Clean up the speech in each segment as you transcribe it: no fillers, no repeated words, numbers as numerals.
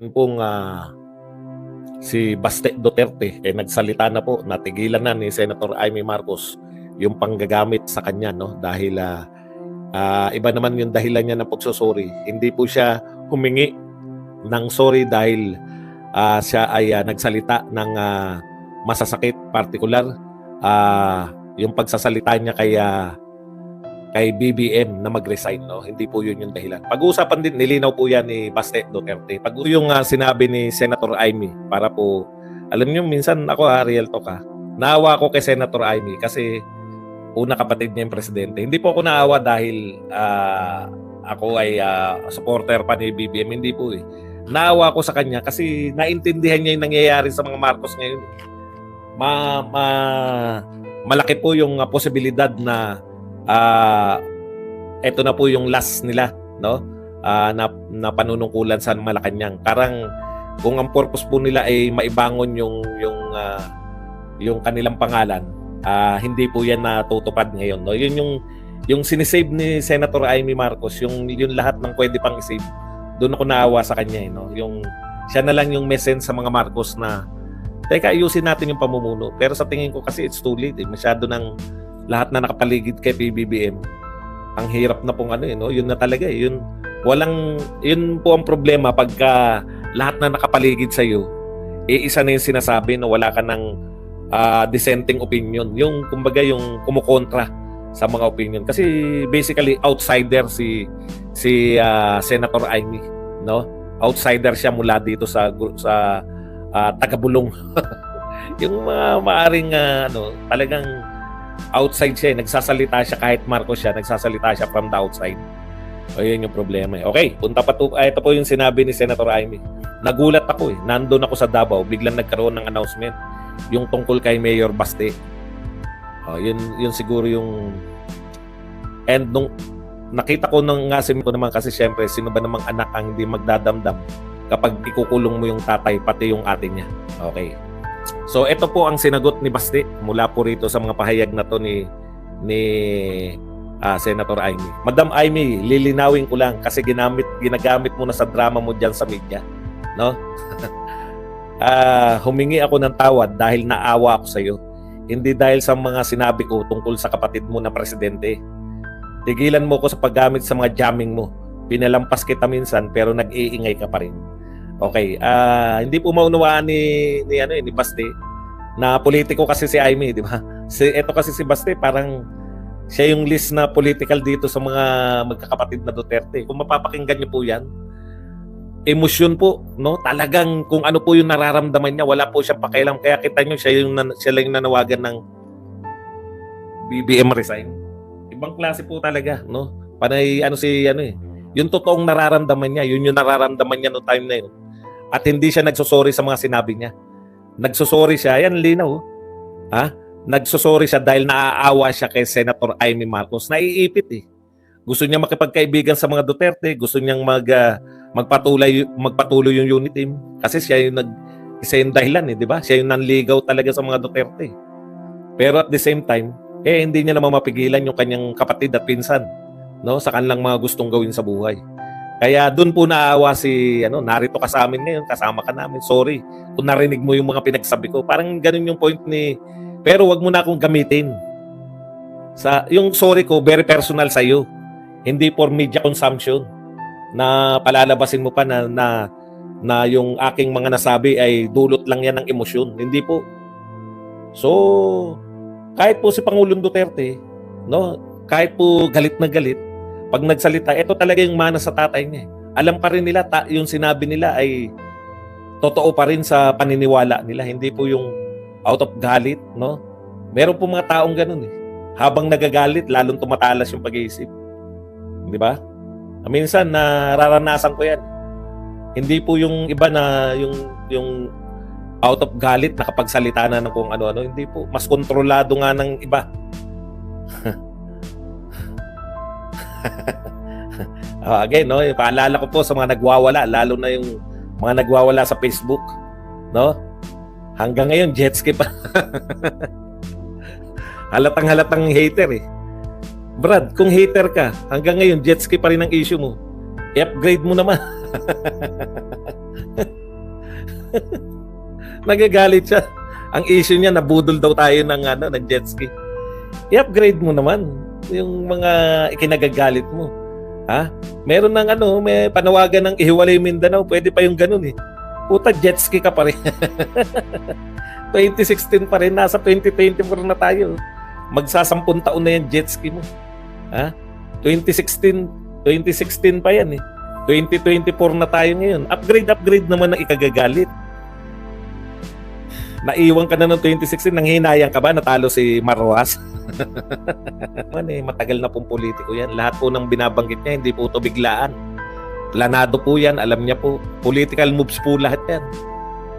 Yung pong si Baste Duterte nagsalita na po, natigilan na ni Senator Amy Marcos yung panggagamit sa kanya, no, dahil iba naman yung dahilan niya ng pagsusuri. Hindi po siya humingi ng sorry dahil siya ay nagsalita ng masasakit, particular yung pagsasalita niya kay BBM na mag-resign, no? Hindi po yun yung dahilan. Pag-uusapan din, nilinaw po yan ni Baste Duterte. Pag yung sinabi ni Senator Amy, para po, alam niyo, minsan ako real talk naawa ako kay Senator Amy kasi una kapatid niya yung presidente. Hindi po ako naawa dahil ako ay supporter pa ni BBM. Hindi po naawa ako sa kanya kasi naintindihan niya yung nangyayari sa mga Marcos ngayon. Malaki po yung posibilidad na eto na po yung last nila, no? Na panunungkulan sa Malacanang. Parang kung ang purpose po nila ay maibangon yung kanilang pangalan, hindi po yan natutupad ngayon, no? Yun yung sinisave ni Senator Amy Marcos, yung lahat ng pwede pang isave. Doon ako naawa sa kanya, no? Yung siya na lang yung message sa mga Marcos na teka, ayusin natin yung pamumuno. Pero sa tingin ko kasi it's too late. Masyado ng lahat na nakapaligid kay PBBM. Ang hirap na pong no? Yun na talaga yun po ang problema pagka lahat na nakapaligid sa iyo isa na yung sinasabi na wala ka ng dissenting opinion. Yung kumbaga yung kumukontra sa mga opinion. Kasi basically outsider si Senator Amy, no? Outsider siya mula dito sa Tagabulong. Yung maaring talagang outside siya, nagsasalita siya kahit Marcos siya, nagsasalita siya from the outside. O yun yung problema. Okay, punta pa to. Ito po yung sinabi ni Senator Amy. Nagulat ako nandun ako sa Davao, biglang nagkaroon ng announcement yung tungkol kay Mayor Baste. Yun siguro yung and nung nakita ko nang ngasim ko naman kasi syempre sino ba namang anak ang hindi magdadamdam kapag ikukulong mo yung tatay pati yung ate niya. Okay. So ito po ang sinagot ni Baste mula po rito sa mga pahayag na to ni Senator Amy. Madam Amy, lilinawin ko lang kasi ginagamit mo na sa drama mo diyan sa media, no? Humingi ako ng tawad dahil naawa ako sa iyo. Hindi dahil sa mga sinabi ko tungkol sa kapatid mo na presidente. Tigilan mo ko sa paggamit sa mga jamming mo. Pinalampas kita minsan pero nag-iingay ka pa rin. Okay, hindi po maunawaan ni Baste na politiko kasi si Amy, di ba? Ito kasi si Baste parang siya yung list na political dito sa mga magkakapatid na Duterte. Kung mapapakinggan niyo po 'yan, emosyon po, no? Talagang kung ano po yung nararamdaman niya, wala po siyang pakialam. Kaya kita niyo siya lang yung nanawagan ng BBM resign. Ibang klase po talaga, no? Panay yung totoong nararamdaman niya, yun yung nararamdaman niya no time na yun. At hindi siya nagsusorry sa mga sinabi niya. Nagsusorry siya, yan linaw. Nagsusorry siya dahil naaawa siya kay Senator Amy Marcos. Naiipit Gusto niya makipagkaibigan sa mga Duterte, gusto niyang magpatuloy yung unit team. Kasi siya yung isa yung dahilan, di ba? Siya yung nanligaw talaga sa mga Duterte. Pero at the same time, hindi niya naman mapigilan yung kanyang kapatid at pinsan, no, sa kanilang mga gustong gawin sa buhay. Kaya doon po naawa narito ka sa amin ngayon, kasama ka namin. Sorry kung narinig mo yung mga pinagsabi ko. Parang ganun yung point pero wag mo na akong gamitin. Yung sorry ko, very personal sa iyo. Hindi for media consumption na palalabasin mo pa na yung aking mga nasabi ay dulot lang yan ng emosyon. Hindi po. So, kahit po si Pangulong Duterte, no, kahit po galit na galit, pag nagsalita, ito talaga yung mana sa tatay niya. Alam pa rin nila, yung sinabi nila ay totoo pa rin sa paniniwala nila. Hindi po yung out of galit, no? Meron po mga taong ganun Habang nagagalit, lalong tumatalas yung pag-iisip. Di ba? Minsan, nararanasan ko yan. Hindi po yung iba na yung out of galit, nakapagsalita na ng kung ano-ano. Hindi po. Mas kontrolado nga ng iba. Again, no, paalala ko po sa mga nagwawala, lalo na yung mga nagwawala sa Facebook, no? Hanggang ngayon jet ski pa. Halatang hater Brad, kung hater ka, hanggang ngayon jet ski pa rin ang issue mo. I-upgrade mo naman. Nagagalit siya. Ang issue niya, nabudol daw tayo ng jet ski. I-upgrade mo naman yung mga ikinagagalit mo. Ha? Meron may panawagan ng ihiwalay Mindanao. Pwede pa yung ganun eh. Puta, jet ski ka pa rin. 2016 pa rin. Nasa 2024 na tayo. Magsasampung taon na yung jet ski mo. Ha? 2016 pa yan eh. 2024 na tayo ngayon. Upgrade naman ng ikagagalit. Naiwan ka na ng 2016, nanghinayang ka ba? Natalo si Marroas? Matagal na pong politiko yan. Lahat po ng binabanggit niya, hindi po ito biglaan. Planado po yan, alam niya po. Political moves po lahat yan.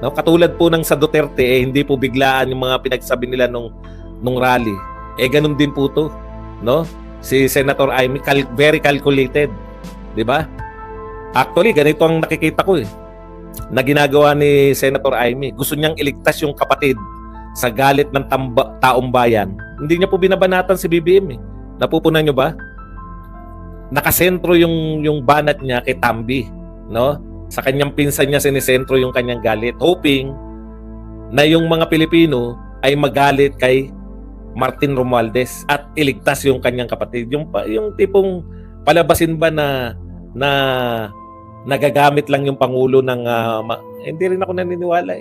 No? Katulad po ng sa Duterte, hindi po biglaan yung mga pinagsabi nila nung rally. Ganun din po to. No? Si Senator Amy, very calculated. Di ba? Actually, ganito ang nakikita ko na ginagawa ni Senator Amy. Gusto niyang iligtas yung kapatid sa galit ng taong bayan. Hindi niya po binabanatan si BBM. Napupunan niyo ba? Nakasentro yung banat niya kay Tambi. No? Sa kanyang pinsan niya sinisentro yung kanyang galit. Hoping na yung mga Pilipino ay magalit kay Martin Romualdez at iligtas yung kanyang kapatid. Yung tipong palabasin ba na nagagamit lang yung Pangulo ng hindi rin ako naniniwala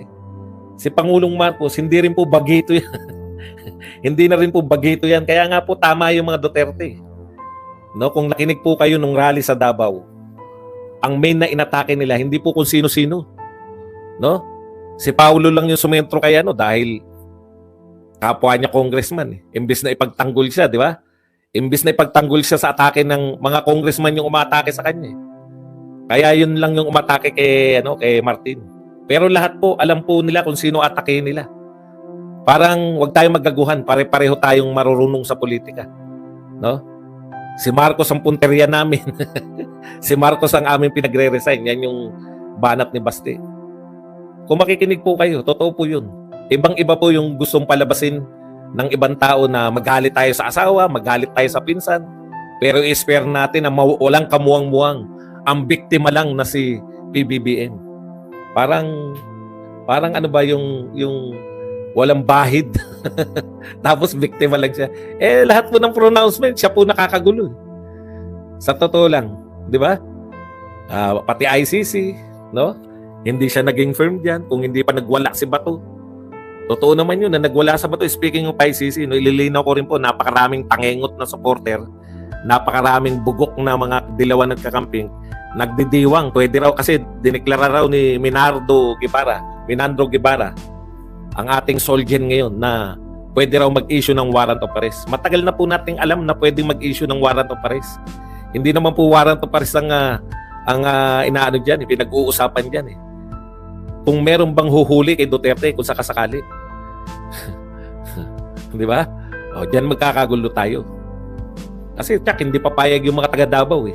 Si Pangulong Marcos, hindi rin po bagito yan. Hindi na rin po bagito yan. Kaya nga po tama yung mga Duterte. No, kung nakinig po kayo nung rally sa Davao, ang main na inatake nila hindi po kung sino-sino. No? Si Paulo lang yung sumentro kay dahil kapwa niya congressman Imbis na ipagtanggol siya, di ba? Imbis na ipagtanggol siya sa atake ng mga congressman yung umatake sa kanya. Kaya yun lang yung umatake kay Martin. Pero lahat po, alam po nila kung sino atake nila. Parang wag tayong maggaguhan, pare-pareho tayong marurunong sa politika. No? Si Marcos ang punteriya namin. Si Marcos ang aming pinagre-resign. Yan yung banat ni Basti. Kung makikinig po kayo, totoo po yun. Ibang-iba po yung gustong palabasin ng ibang tao na magalit tayo sa asawa, magalit tayo sa pinsan. Pero i-spare natin na walang kamuwang-muwang. Ang biktima lang na si PBBM. Parang yung walang bahid. Tapos biktima lang siya. Lahat po ng pronouncement, siya po nakakagulo. Sa totoo lang, di ba? Pati ICC, no? Hindi siya naging firm diyan kung hindi pa nagwala si Bato. Totoo naman yun na nagwala sa Bato. Speaking of ICC, ililinaw ko rin po, napakaraming tangengot na supporter, napakaraming bugok na mga dilawan nagkakamping, nagdidiwang. Pwede raw kasi dineklara raw ni Minandro Guevara, ang ating soldier ngayon, na pwede raw mag-issue ng warrant of arrest. Matagal na po nating alam na pwedeng mag-issue ng warrant of arrest. Hindi naman po warrant of arrest ang inaano diyan, pinag-uusapan diyan Kung meron bang huhuli kay Duterte kung sakasakali. Di ba? Diyan magkakagulo tayo. Kasi hindi papayag yung mga taga Davao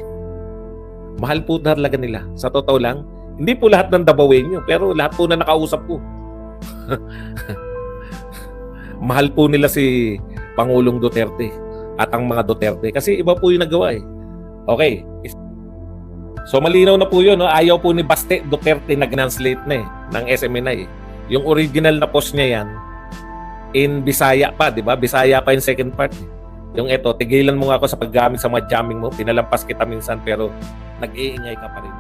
Mahal po talaga nila. Sa totoo lang, hindi po lahat ng Davaoenyo, pero lahat po na nakausap ko. Mahal po nila si Pangulong Duterte at ang mga Duterte kasi iba po yung nagawa Okay. So malinaw na po yun, Ayaw po ni Baste Duterte na translate na ng SMNI. Yung original na post niya yan in Bisaya pa, di ba? Bisaya pa yung second part. Yung tigilan mo nga ako sa paggamit sa mga jamming mo, pinalampas kita minsan pero nag-iingay ka pa rin.